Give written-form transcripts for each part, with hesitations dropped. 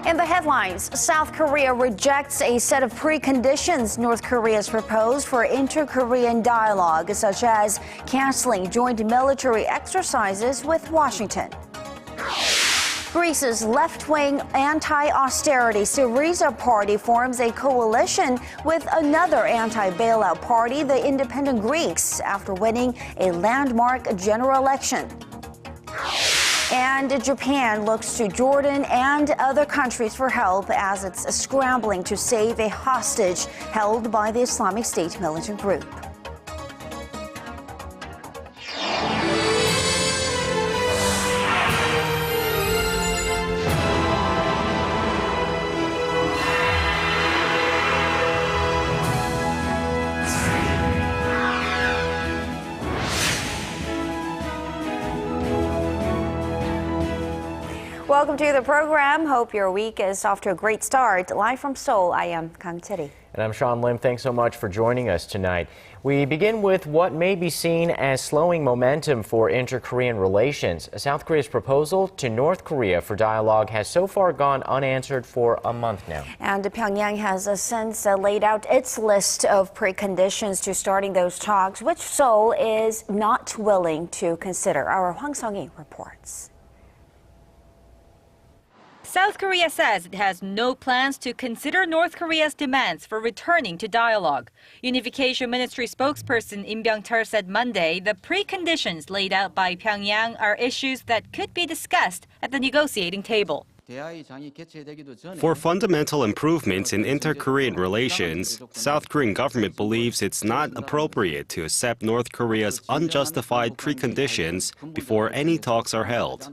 In the headlines, South Korea rejects a set of preconditions North Korea has proposed for inter-Korean dialogue, such as canceling joint military exercises with Washington. Greece's left-wing anti-austerity Syriza party forms a coalition with another anti-bailout party, the Independent Greeks, after winning a landmark general election. And Japan looks to Jordan and other countries for help as it's scrambling to save a hostage held by the Islamic State militant group. Welcome to the program. Hope your week is off to a great start. Live from Seoul, I am Kang. And I'm Sean Lim. Thanks so much for joining us tonight. We begin with what may be seen as slowing momentum for inter-Korean relations. South Korea's proposal to North Korea for dialogue has so far gone unanswered for a month now. And Pyongyang has since laid out its list of preconditions to starting those talks, which Seoul is not willing to consider. Our Hwang Sung-hee reports. South Korea says it has no plans to consider North Korea's demands for returning to dialogue. Unification Ministry spokesperson Im Byung-chul said Monday the preconditions laid out by Pyongyang are issues that could be discussed at the negotiating table. For fundamental improvements in inter-Korean relations, South Korean government believes it's not appropriate to accept North Korea's unjustified preconditions before any talks are held.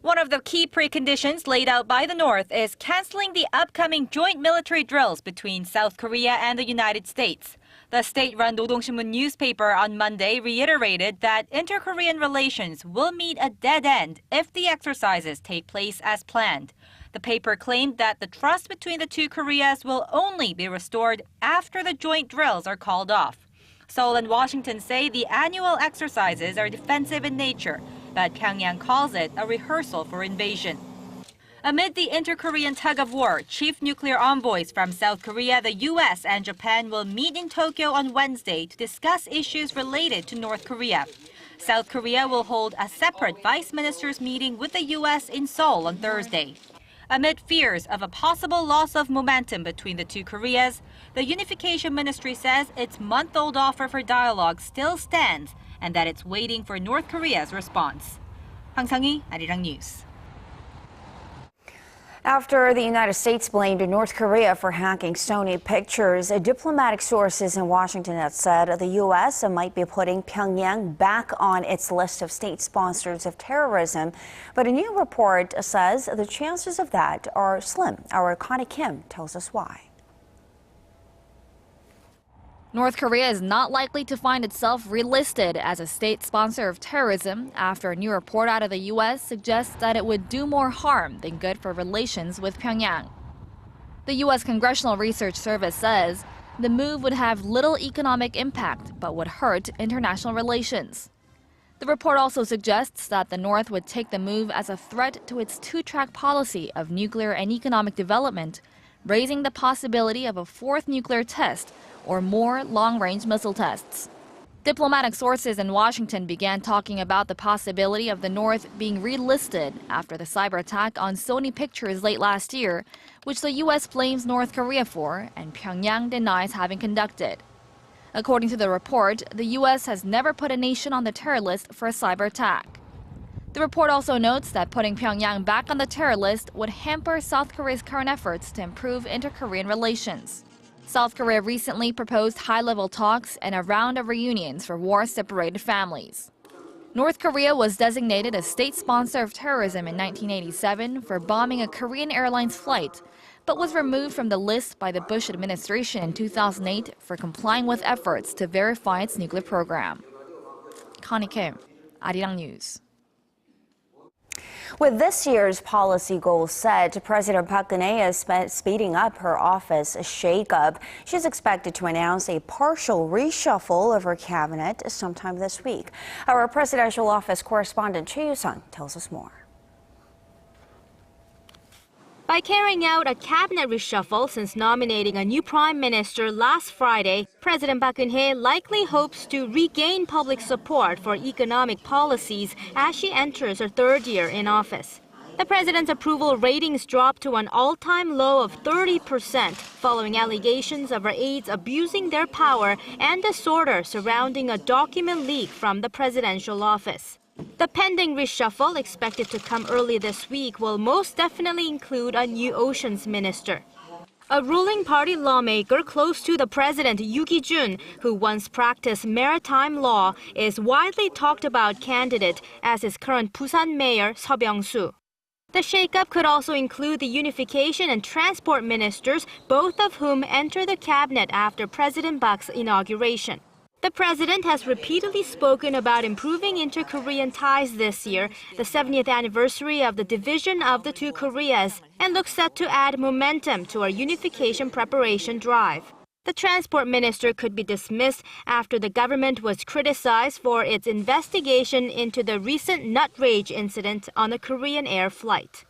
One of the key preconditions laid out by the North is canceling the upcoming joint military drills between South Korea and the United States. The state-run 노동신문 newspaper on Monday reiterated that inter-Korean relations will meet a dead end if the exercises take place as planned. The paper claimed that the trust between the two Koreas will only be restored after the joint drills are called off. Seoul and Washington say the annual exercises are defensive in nature, but Pyongyang calls it a rehearsal for invasion. Amid the inter-Korean tug-of-war, chief nuclear envoys from South Korea, the U.S. and Japan will meet in Tokyo on Wednesday to discuss issues related to North Korea. South Korea will hold a separate vice ministers meeting with the U.S. in Seoul on Thursday. Amid fears of a possible loss of momentum between the two Koreas, the Unification Ministry says its month-old offer for dialogue still stands and that it's waiting for North Korea's response. Hwang Sung-hee, Arirang News. After the United States blamed North Korea for hacking Sony Pictures, diplomatic sources in Washington have said the U.S. might be putting Pyongyang back on its list of state sponsors of terrorism. But a new report says the chances of that are slim. Our Connie Kim tells us why. North Korea is not likely to find itself relisted as a state sponsor of terrorism after a new report out of the U.S. suggests that it would do more harm than good for relations with Pyongyang. The U.S. Congressional Research Service says the move would have little economic impact but would hurt international relations. The report also suggests that the North would take the move as a threat to its two-track policy of nuclear and economic development, raising the possibility of a fourth nuclear test or more long-range missile tests. Diplomatic sources in Washington began talking about the possibility of the North being relisted after the cyber attack on Sony Pictures late last year, which the U.S. blames North Korea for and Pyongyang denies having conducted. According to the report, the U.S. has never put a nation on the terror list for a cyber attack. The report also notes that putting Pyongyang back on the terror list would hamper South Korea's current efforts to improve inter-Korean relations. South Korea recently proposed high-level talks and a round of reunions for war-separated families. North Korea was designated a state sponsor of terrorism in 1987 for bombing a Korean Airlines flight, but was removed from the list by the Bush administration in 2008 for complying with efforts to verify its nuclear program. Connie Kim, Arirang News. With this year's policy goals set, President Park Geun-hye is speeding up her office shakeup. She's expected to announce a partial reshuffle of her cabinet sometime this week. Our presidential office correspondent Choi Yoo-sun tells us more. By carrying out a cabinet reshuffle since nominating a new prime minister last Friday, President Park Geun-hye likely hopes to regain public support for economic policies as she enters her third year in office. The president's approval ratings dropped to an all-time low of 30% following allegations of her aides abusing their power and disorder surrounding a document leak from the presidential office. The pending reshuffle, expected to come early this week, will most definitely include a new oceans minister. A ruling party lawmaker close to the president, Yoo Ki-jun, who once practiced maritime law, is widely talked about candidate as his current Busan mayor, Seo Byung-soo. The shakeup could also include the unification and transport ministers, both of whom enter the cabinet after President Park's inauguration. The president has repeatedly spoken about improving inter-Korean ties this year, the 70th anniversary of the division of the two Koreas, and looks set to add momentum to our unification preparation drive. The transport minister could be dismissed after the government was criticized for its investigation into the recent nut rage incident on a Korean Air flight.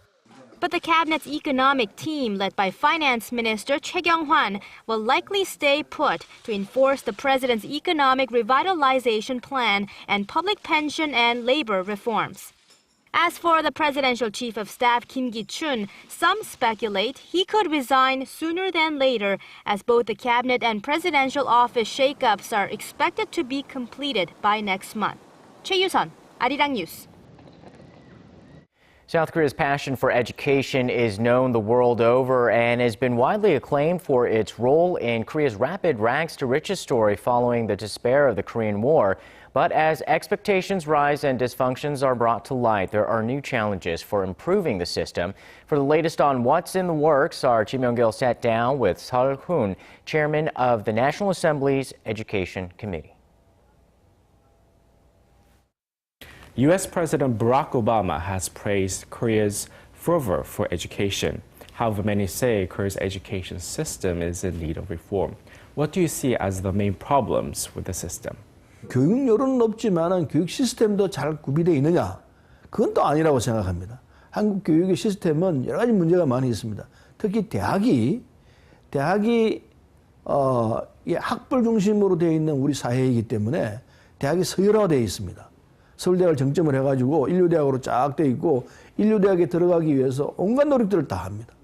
But the cabinet's economic team, led by Finance Minister Choi Kyung-hwan, will likely stay put to enforce the president's economic revitalization plan and public pension and labor reforms. As for the presidential chief of staff Kim Ki-chun, some speculate he could resign sooner than later, as both the cabinet and presidential office shakeups are expected to be completed by next month. Choi Yu-sun, Arirang News. South Korea's passion for education is known the world over and has been widely acclaimed for its role in Korea's rapid rags-to-riches story following the despair of the Korean War. But as expectations rise and dysfunctions are brought to light, there are new challenges for improving the system. For the latest on what's in the works, our Ji Myung-gil sat down with Seol Hoon, chairman of the National Assembly's Education Committee. U.S. President Barack Obama has praised Korea's fervor for education. However, many say Korea's education system is in need of reform. What do you see as the main problems with the system? 교육 여론은 높지만 교육 시스템도 잘 구비되어 있느냐? 그건 또 아니라고 생각합니다. 한국 교육의 시스템은 여러 가지 문제가 많이 있습니다. 특히 대학이 학벌 중심으로 되어 있는 우리 사회이기 때문에 대학이 서열화되어 있습니다. 서울대학을 정점을 해가지고 인류대학으로 쫙 되어 있고 인류대학에 들어가기 위해서 온갖 노력들을 다 합니다.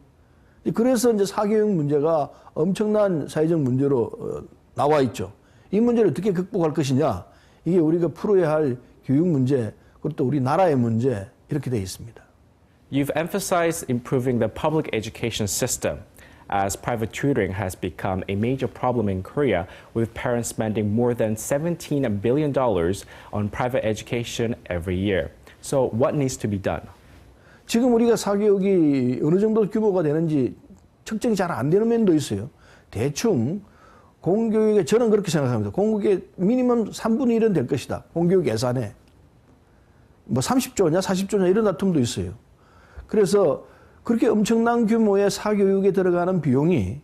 그래서 이제 사교육 문제가 엄청난 사회적 문제로 나와 있죠. 이 문제를 어떻게 극복할 것이냐, 이게 우리가 풀어야 할 교육 문제, 그것도 우리 나라의 문제 이렇게 되어 있습니다. You've emphasized improving the public education system, as private tutoring has become a major problem in Korea, with parents spending more than $17 billion on private education every year. So what needs to be done? 지금 우리가 사교육이 어느 정도 규모가 되는지 측정이 잘 안 되는 면도 있어요. 대충 공교육에 저는 그렇게 생각합니다. 공교육의 미니멈 3분의 1은 될 것이다. 공교육 예산에. 뭐 30조냐 40조냐 이런 다툼도 있어요. 그래서 그렇게 엄청난 규모의 사교육에 들어가는 비용이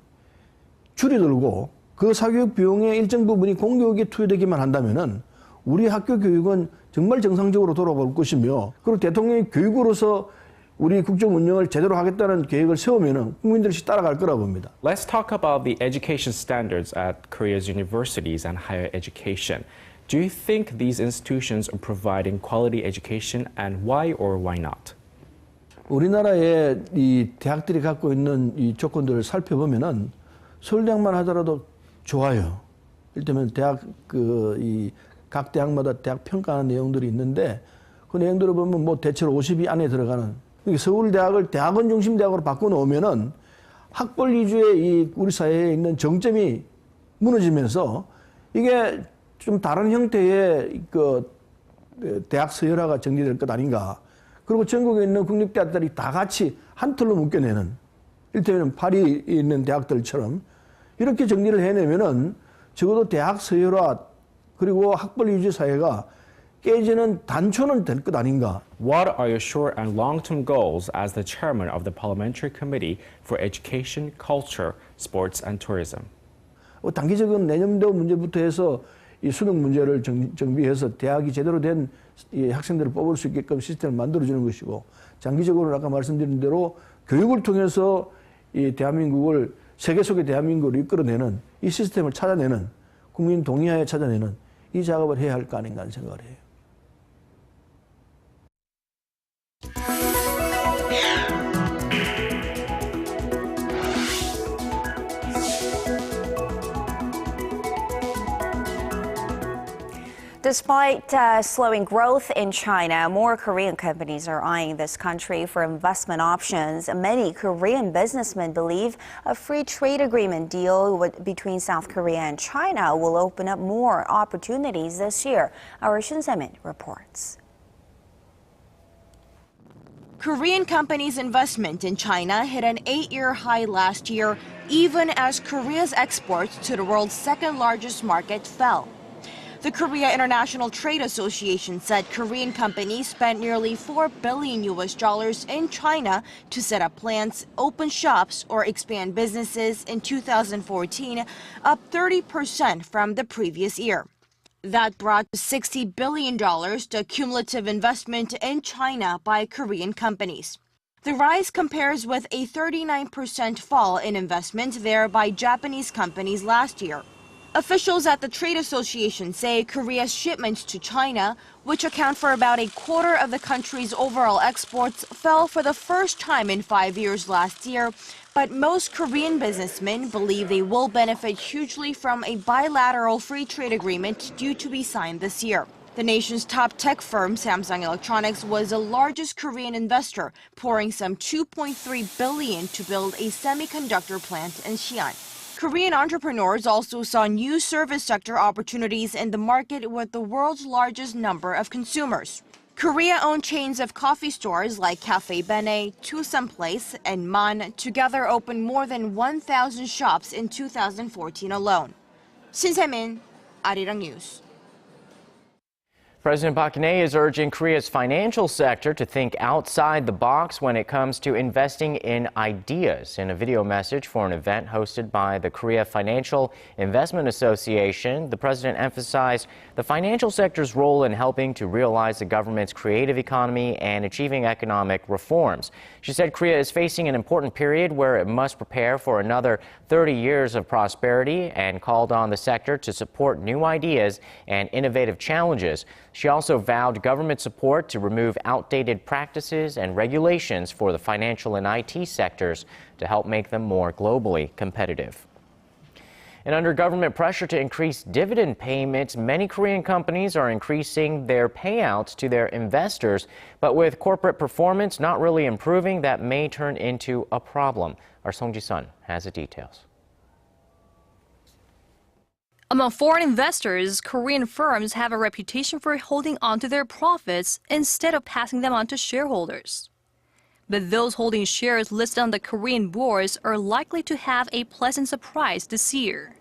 줄어들고 그 사교육 비용의 일정 부분이 공교육에 투여되기만 한다면은 우리 학교 교육은 정말 정상적으로 돌아올 것이며, 그리고 대통령이 교육으로서 우리 국정 운영을 제대로 하겠다는 계획을 세우면은 국민들이 따라갈 거라고 봅니다. Let's talk about the education standards at Korea's universities and higher education. Do you think these institutions are providing quality education, and why or why not? 우리나라의 이 대학들이 갖고 있는 이 조건들을 살펴보면은 서울대학만 하더라도 좋아요. 이를테면 대학 각 대학마다 대학 평가하는 내용들이 있는데 그 내용들을 보면 뭐 대체로 50위 안에 들어가는. 서울대학을 대학원 중심 대학으로 바꿔놓으면은 학벌 위주의 이 우리 사회에 있는 정점이 무너지면서 이게 좀 다른 형태의 그 대학 서열화가 정리될 것 아닌가. 그리고 전국에 있는 국립대학들이 다 같이 한 틀로 묶여내는, 이를테면 파리에 있는 대학들처럼 이렇게 정리를 해내면은 적어도 대학 서열화 그리고 학벌 위주 사회가 깨지는 단초는 될 것 아닌가. What are your short and long-term goals as the chairman of the Parliamentary Committee for Education, Culture, Sports and Tourism? 단기적인 내년도 문제부터 해서 이 수능 문제를 정비해서 대학이 제대로 된 이 학생들을 뽑을 수 있게끔 시스템을 만들어주는 것이고, 장기적으로는 아까 말씀드린 대로 교육을 통해서 이 대한민국을 세계 속의 대한민국을 이끌어내는 이 시스템을 찾아내는 국민 동의하에 찾아내는 이 작업을 해야 할 거 아닌가 하는 생각을 해요. Despite slowing growth in China, more Korean companies are eyeing this country for investment options. Many Korean businessmen believe a free trade agreement deal between South Korea and China will open up more opportunities this year. Our Shun Se-min reports. Korean companies' investment in China hit an 8-year high last year, even as Korea's exports to the world's second-largest market fell. The Korea International Trade Association said Korean companies spent nearly $4 billion in China to set up plants, open shops, or expand businesses in 2014, up 30% from the previous year. That brought $60 billion the cumulative investment in China by Korean companies. The rise compares with a 39% fall in investment there by Japanese companies last year. Officials at the trade association say Korea's shipments to China, which account for about a quarter of the country's overall exports, fell for the first time in 5 years last year. But most Korean businessmen believe they will benefit hugely from a bilateral free trade agreement due to be signed this year. The nation's top tech firm, Samsung Electronics, was the largest Korean investor, pouring some $2.3 billion to build a semiconductor plant in Xi'an. Korean entrepreneurs also saw new service sector opportunities in the market with the world's largest number of consumers. Korea-owned chains of coffee stores like Cafe Bene, Tusam Place, and Man together opened more than 1,000 shops in 2014 alone. Shin Se-min, Arirang News. President Park Geun-hye is urging Korea's financial sector to think outside the box when it comes to investing in ideas. In a video message for an event hosted by the Korea Financial Investment Association, the president emphasized the financial sector's role in helping to realize the government's creative economy and achieving economic reforms. She said Korea is facing an important period where it must prepare for another 30 years of prosperity and called on the sector to support new ideas and innovative challenges. She also vowed government support to remove outdated practices and regulations for the financial and IT sectors to help make them more globally competitive. And under government pressure to increase dividend payments, many Korean companies are increasing their payouts to their investors. But with corporate performance not really improving, that may turn into a problem. Our Song Ji-sun has the details. Among foreign investors, Korean firms have a reputation for holding onto their profits instead of passing them on to shareholders. But those holding shares listed on the Korean bourse are likely to have a pleasant surprise this year.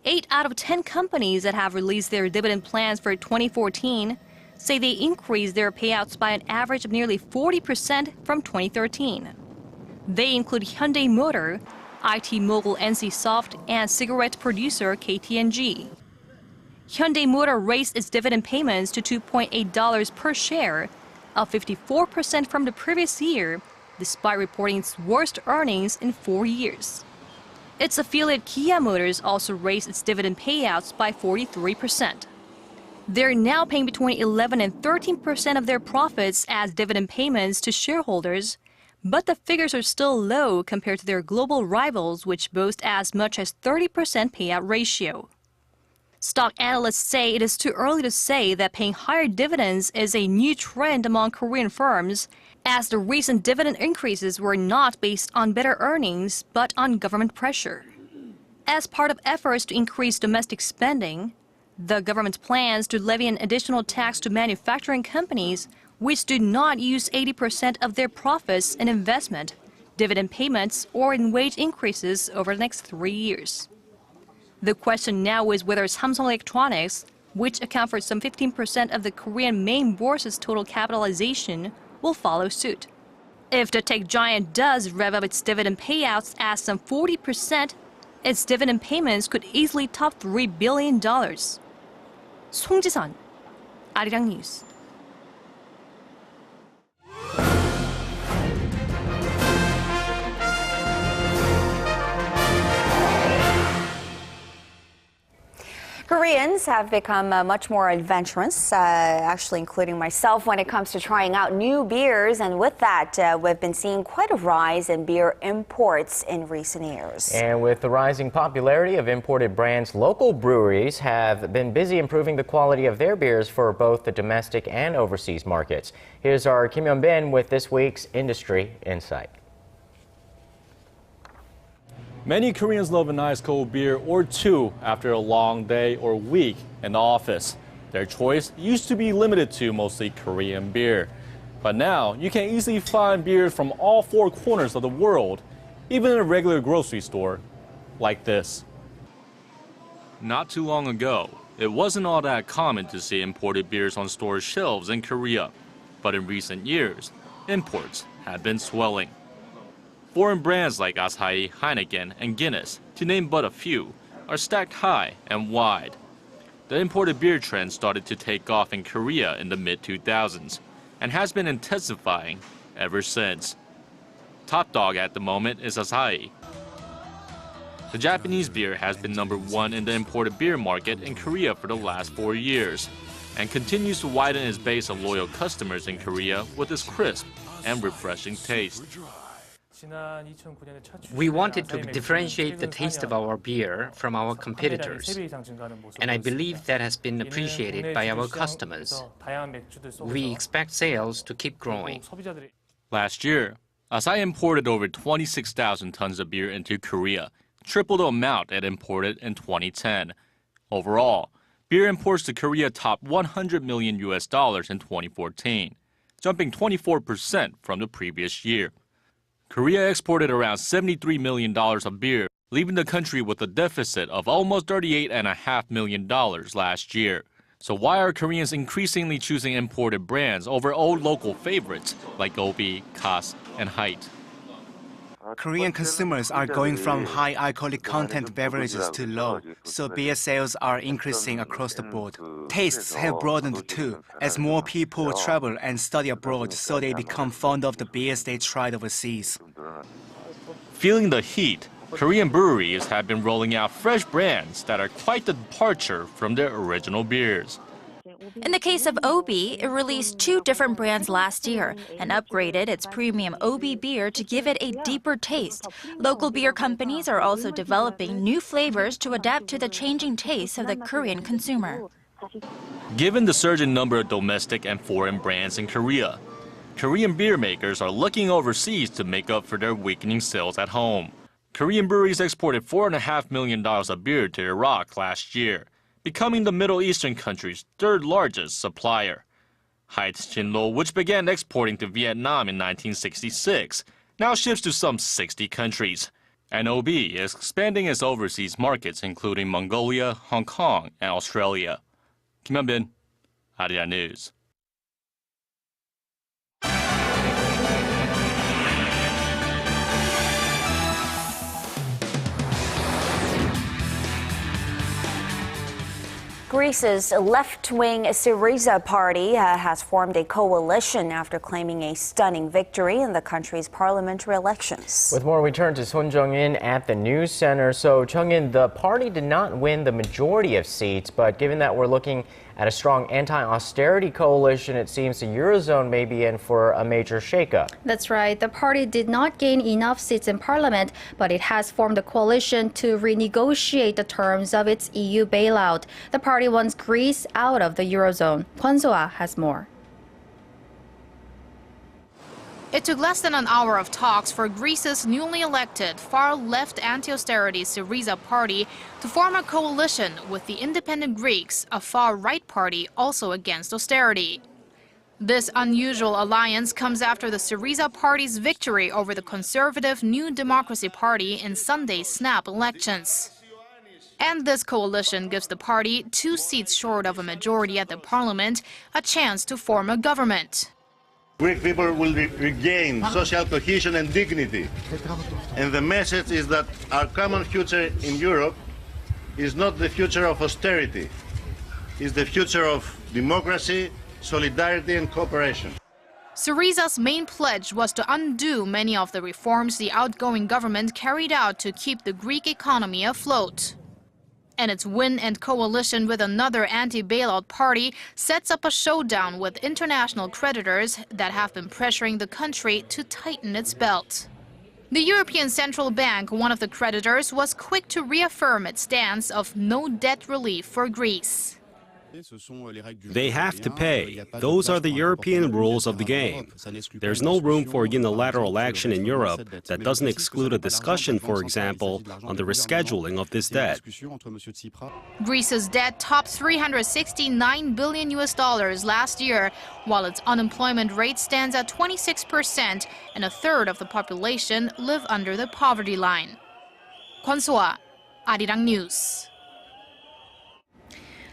8 out of 10 companies that have released their dividend plans for 2014 say they increased their payouts by an average of nearly 40% from 2013. They include Hyundai Motor, IT mogul NCSoft, and cigarette producer KT&G. Hyundai Motor raised its dividend payments to $2.8 per share, up 54% from the previous year, despite reporting its worst earnings in 4 years. Its affiliate Kia Motors also raised its dividend payouts by 43%. They're now paying between 11% and 13% of their profits as dividend payments to shareholders, but the figures are still low compared to their global rivals, which boast as much as 30% payout ratio. Stock analysts say it is too early to say that paying higher dividends is a new trend among Korean firms, as the recent dividend increases were not based on better earnings, but on government pressure. As part of efforts to increase domestic spending, the government plans to levy an additional tax to manufacturing companies which do not use 80% of their profits in investment, dividend payments, or in wage increases over the next 3 years. The question now is whether Samsung Electronics, which account for some 15% of the Korean main bourse's total capitalization, will follow suit. If the tech giant does rev up its dividend payouts at some 40%, its dividend payments could easily top $3 billion. Song Ji-sun, Arirang News. Koreans have become much more adventurous, actually including myself, when it comes to trying out new beers. And with that, we've been seeing quite a rise in beer imports in recent years. And with the rising popularity of imported brands, local breweries have been busy improving the quality of their beers for both the domestic and overseas markets. Here's our Kim Hyun-bin with this week's Industry Insight. Many Koreans love a nice cold beer or two after a long day or week in the office. Their choice used to be limited to mostly Korean beer. But now you can easily find beers from all four corners of the world, even in a regular grocery store, like this. Not too long ago, it wasn't all that common to see imported beers on store shelves in Korea. But in recent years, imports have been swelling. Foreign brands like Asahi, Heineken, and Guinness, to name but a few, are stacked high and wide. The imported beer trend started to take off in Korea in the mid-2000s and has been intensifying ever since. Top dog at the moment is Asahi. The Japanese beer has been #1 in the imported beer market in Korea for the last 4 years and continues to widen its base of loyal customers in Korea with its crisp and refreshing taste. We wanted to differentiate the taste of our beer from our competitors, and I believe that has been appreciated by our customers. We expect sales to keep growing. Last year, Asahi imported over 26,000 tons of beer into Korea, triple the amount it imported in 2010. Overall, beer imports to Korea topped $100 million in 2014, jumping 24% from the previous year. Korea exported around $73 million of beer, leaving the country with a deficit of almost $38.5 million last year. So why are Koreans increasingly choosing imported brands over old local favorites like Obi, Cass, and Hite? Korean consumers are going from high alcoholic content beverages to low, so beer sales are increasing across the board. Tastes have broadened too, as more people travel and study abroad, so they become fond of the beers they tried overseas. Feeling the heat, Korean breweries have been rolling out fresh brands that are quite the departure from their original beers. In the case of Obi, it released 2 different brands last year and upgraded its premium Obi beer to give it a deeper taste. Local beer companies are also developing new flavors to adapt to the changing tastes of the Korean consumer. Given the surging number of domestic and foreign brands in Korea, Korean beer makers are looking overseas to make up for their weakening sales at home. Korean breweries exported $4.5 million of beer to Iraq last year, becoming the Middle Eastern country's 3rd largest supplier. Hite's Jinlo, which began exporting to Vietnam in 1966, now ships to some 60 countries. And OB is expanding its overseas markets, including Mongolia, Hong Kong, and Australia. Kim Hyun-bin, Arirang News. Greece's left-wing Syriza party has formed a coalition after claiming a stunning victory in the country's parliamentary elections. With more, we turn to Son Jung-in at the news center. So, Jung-in, the party did not win the majority of seats, but given that we're looking at a strong anti-austerity coalition, it seems the Eurozone may be in for a major shakeup. That's right. The party did not gain enough seats in parliament, but it has formed a coalition to renegotiate the terms of its EU bailout. The party wants Greece out of the Eurozone. Kwon So-ah has more. It took less than an hour of talks for Greece's newly elected far-left anti-austerity Syriza party to form a coalition with the Independent Greeks, a far-right party also against austerity. This unusual alliance comes after the Syriza party's victory over the conservative New Democracy Party in Sunday's snap elections. And this coalition gives the party, 2 seats short of a majority at the parliament, a chance to form a government. Greek people will regain social cohesion and dignity. And the message is that our common future in Europe is not the future of austerity. It's the future of democracy, solidarity and cooperation. Syriza's main pledge was to undo many of the reforms the outgoing government carried out to keep the Greek economy afloat. And its win and coalition with another anti-bailout party sets up a showdown with international creditors that have been pressuring the country to tighten its belt. The European Central Bank, one of the creditors, was quick to reaffirm its stance of no debt relief for Greece. They have to pay. Those are the European rules of the game. There's no room for unilateral action in Europe that doesn't exclude a discussion, for example, on the rescheduling of this debt. Greece's debt topped $369 billion last year, while its unemployment rate stands at 26%, and a third of the population live under the poverty line. Kwon-soa, Arirang News.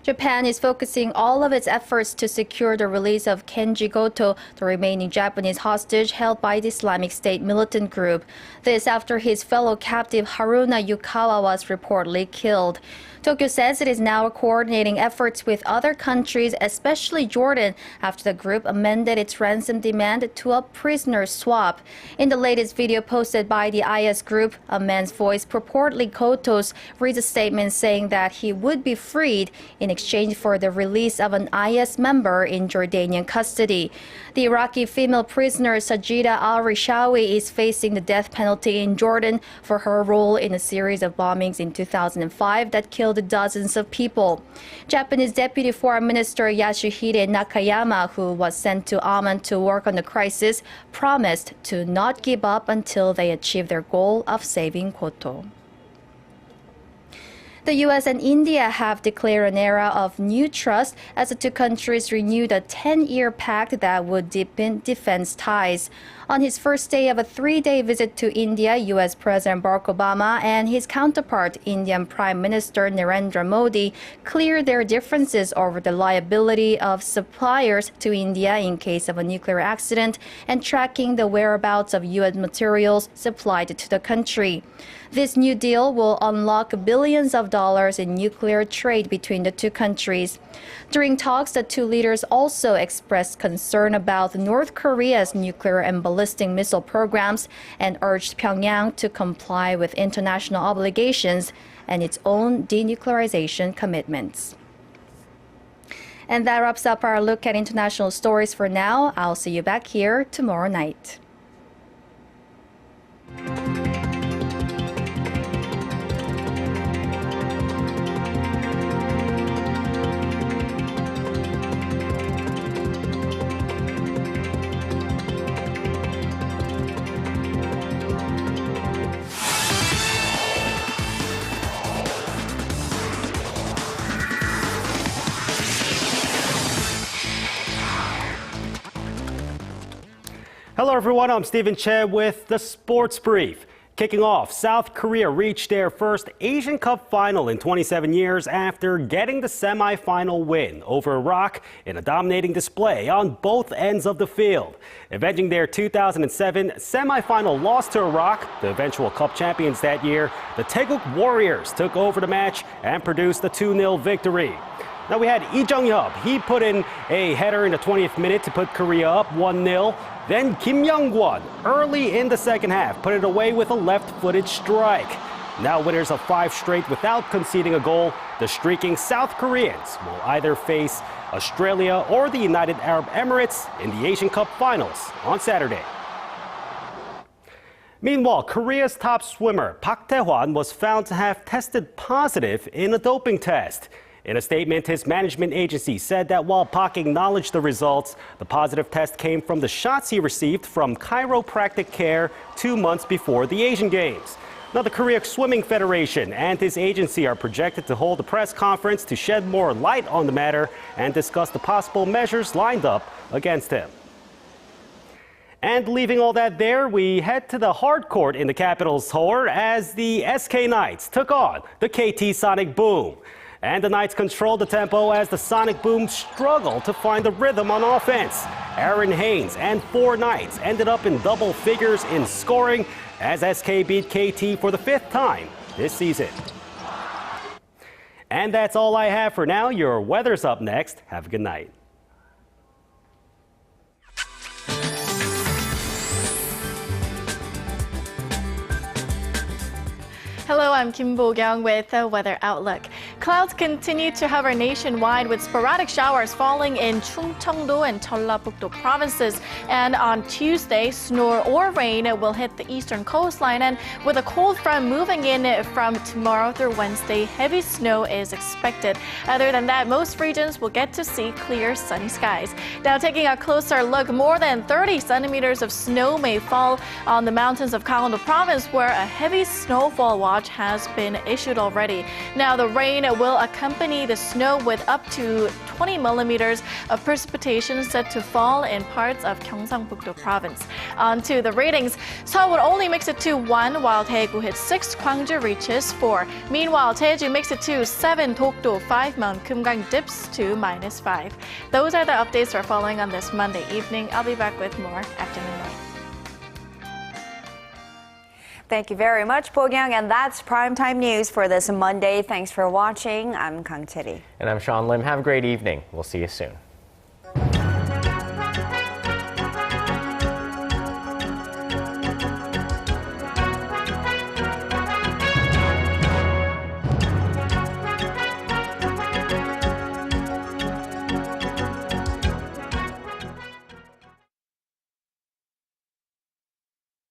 Japan is focusing all of its efforts to secure the release of Kenji Goto, the remaining Japanese hostage held by the Islamic State militant group. This after his fellow captive Haruna Yukawa was reportedly killed. Tokyo says it is now coordinating efforts with other countries, especially Jordan, after the group amended its ransom demand to a prisoner swap. In the latest video posted by the IS group, a man's voice, purportedly Goto's, reads a statement saying that he would be freed in exchange for the release of an IS member in Jordanian custody. The Iraqi female prisoner Sajida al-Rishawi is facing the death penalty in Jordan for her role in a series of bombings in 2005 that killed dozens of people. Japanese Deputy Foreign Minister Yasuhide Nakayama, who was sent to Amman to work on the crisis, promised to not give up until they achieve their goal of saving Goto. The U.S. and India have declared an era of new trust as the two countries renewed a 10-year pact that would deepen defense ties. On his first day of a 3-day visit to India, U.S. President Barack Obama and his counterpart, Indian Prime Minister Narendra Modi, cleared their differences over the liability of suppliers to India in case of a nuclear accident and tracking the whereabouts of U.S. materials supplied to the country. This new deal will unlock billions of dollars in nuclear trade between the two countries. During talks, the two leaders also expressed concern about North Korea's nuclear and ballistic missile programs and urged Pyongyang to comply with international obligations and its own denuclearization commitments. And that wraps up our look at international stories for now. I'll see you back here tomorrow night. Hello everyone, I'm Stephen Che with the Sports Brief. Kicking off, South Korea reached their first Asian Cup final in 27 years after getting the semifinal win over Iraq in a dominating display on both ends of the field. Avenging their 2007 semifinal loss to Iraq, the eventual Cup champions that year, the Taeguk Warriors took over the match and produced a 2-0 victory. Now we had Lee Jung-hyup. He put in a header in the 20th minute to put Korea up 1-0. Then Kim Young-kwon, early in the second half, put it away with a left-footed strike. Now winners of 5 straight without conceding a goal, the streaking South Koreans will either face Australia or the United Arab Emirates in the Asian Cup finals on Saturday. Meanwhile, Korea's top swimmer Park Tae-hwan was found to have tested positive in a doping test. In a statement, his management agency said that while Park acknowledged the results, the positive test came from the shots he received from chiropractic care 2 months before the Asian Games. Now, the Korea Swimming Federation and his agency are projected to hold a press conference to shed more light on the matter and discuss the possible measures lined up against him. And leaving all that there, we head to the hard court in the capital Seoul as the SK Knights took on the KT Sonic Boom. And the Knights controlled the tempo as the Sonic Boom struggled to find the rhythm on offense. Aaron Haynes and 4 Knights ended up in double figures in scoring as SK beat KT for the 5th time this season. And that's all I have for now. Your weather's up next. Have a good night. Hello, I'm Kim Bo-kyung with the Weather Outlook. Clouds continue to hover nationwide with sporadic showers falling in Chungcheongdo and Jeollabuk-do provinces. And on Tuesday, snow or rain will hit the eastern coastline. And with a cold front moving in from tomorrow through Wednesday, heavy snow is expected. Other than that, most regions will get to see clear, sunny skies. Now, taking a closer look, more than 30 centimeters of snow may fall on the mountains of Gangwon-do province, where a heavy snowfall watch has been issued already. Now, the rain will accompany the snow with up to 20 millimeters of precipitation set to fall in parts of Gyeongsang-Buk-do province. On to the ratings. Seoul would only makes it to 1, while Daegu hits 6, Gwangju reaches 4. Meanwhile, Jeju makes it to 7, Dokdo 5, Mount Kumgang dips to -5. Those are the updates we're following on this Monday evening. I'll be back with more after midnight. Thank you very much, Bo-kyung, and that's primetime news for this Monday. Thanks for watching. I'm Kang Chery. And I'm Sean Lim. Have a great evening. We'll see you soon.